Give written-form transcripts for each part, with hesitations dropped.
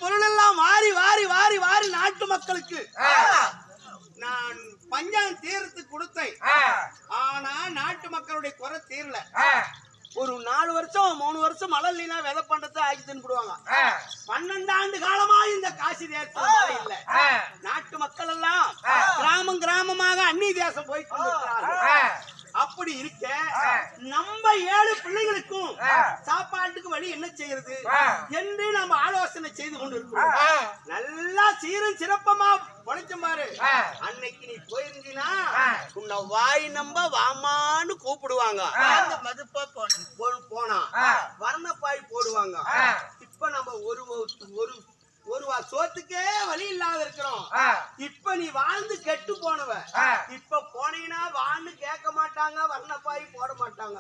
பொருள் எல்லாம் வாரி வாரி வாரி வாரி நாட்டு மக்களுக்கு நான் பஞ்சாங்க தீரத்துக்கு கொடுத்தேன். ஆனா நாட்டு மக்களுடைய குறை தீரல. ஒரு 4 வருஷம் 3 வருஷம் மழை இல்லைன்னா விதை பண்றதை ஆக்கி தின்னுடுவாங்க. 12 ஆண்டு காலமா இந்த காசி தேசத்துல மழை இல்ல. நாட்டு மக்கள் எல்லாம் கிராமம் கிராமமாக அந்நிய தேசம் போயிட்டு இருக்கிறார்கள். அப்படி இருக்க நம்ம 7 பிள்ளைகளுக்கும் சாப்பாட்டுக்கு வழி என்ன செய்யறது என்று நம்ம ஆலோசனை செய்து கொண்டு இருக்கிறோம். நல்லா சீரும் சிறப்பமா பொழைச்சம் பாரு. அன்னைக்கு நீ போயிருந்தீனா உன்னை வாய் நம்ப வாமான்னு கூப்பிடுவாங்க. போனா வர்ணப்பாய் போடுவாங்க. இப்ப நம்ம ஒரு சோத்துக்கே வழி இல்லாத இருக்கிறோம். இப்ப நீ வாழ்ந்து கெட்டு போனவ. இப்ப போனீங்கன்னா வான்னு கேட்க மாட்டாங்க, வர்ணப்பாய் போட மாட்டாங்க,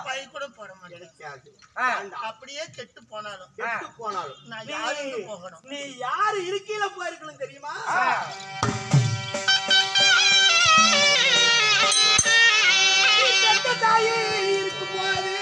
பாய் கூட போட மாட்டாங்க. அப்படியே கெட்டு போனாலும் நீ யாரு இருக்கையில போயிருக்கணும் தெரியுமா? தாயே இருக்கும் போது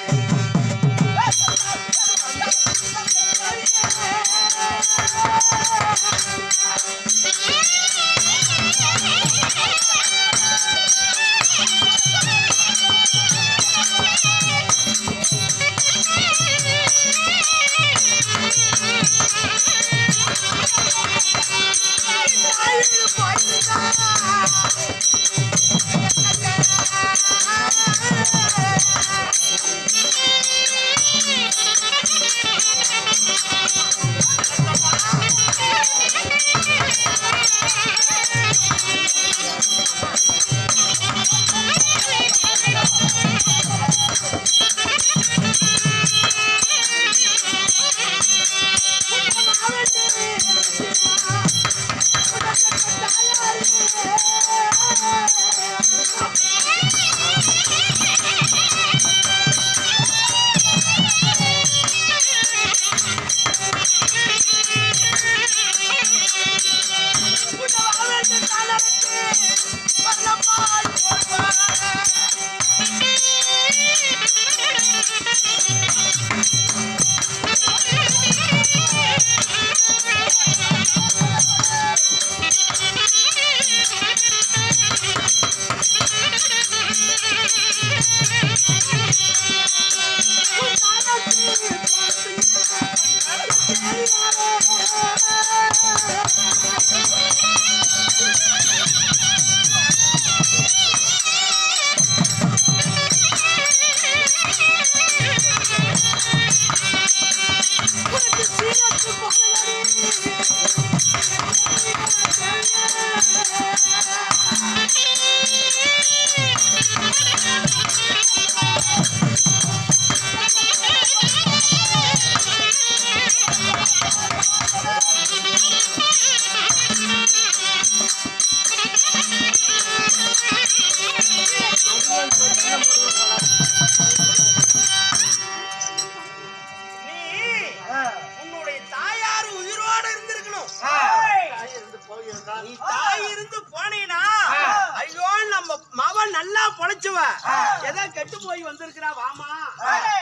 கெட்டு போய் வந்திருக்கிறா வாமா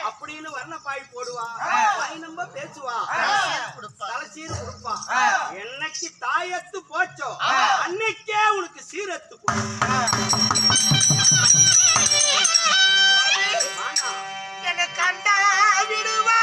அப்படின்னு வர்ணப்பாய் போடுவா. வாய் நம்ப பேசுவா, தலைசீர் கொடுப்பா. என்னைக்கு தாயத்து போச்சோ அன்னைக்கே உனக்கு சீரத்து என்ன கண்டா விடுவா.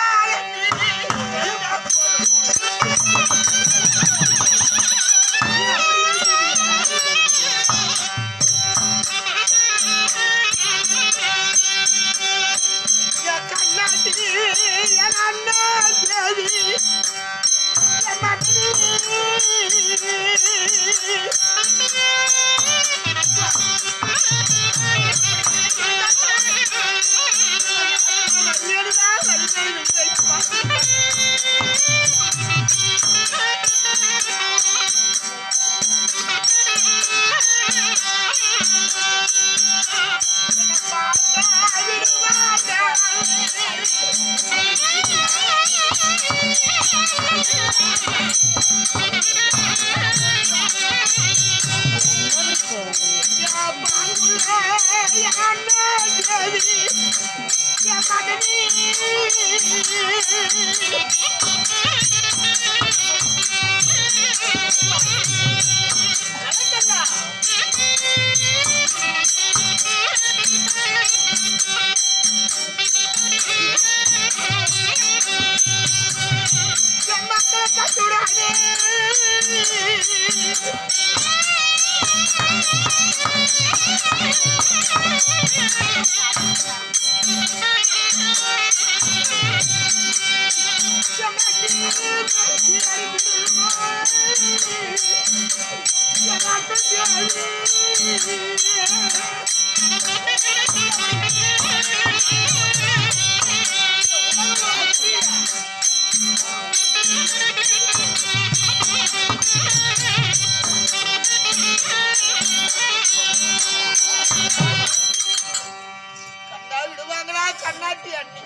கண்டா விடுவாங்களா கண்ணாட்டி அண்ணி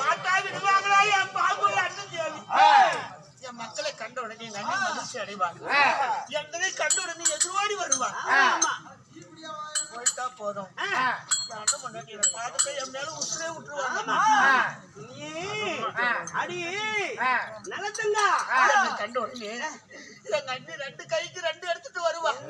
பாட்டா விடுவாங்களா என் பாபுல அண்ணன் தேவி என் மக்களை கண்ட உடனே எங்க அண்ணன் மகிழ்ச்சி அடைவாங்க என்னை கண்ட உடனே எதிர்வாடி வருவாங்க போயிட்டா போதும் அண்ணன் முன்னாடி பார்த்துட்டு என் மேல உசுரே விட்டுருவாங்க அடி நல்லதுங்க கண்ட உடனே எங்க அண்ணன் 2 கைக்கு 2 எடுத்துட்டு வருவாங்க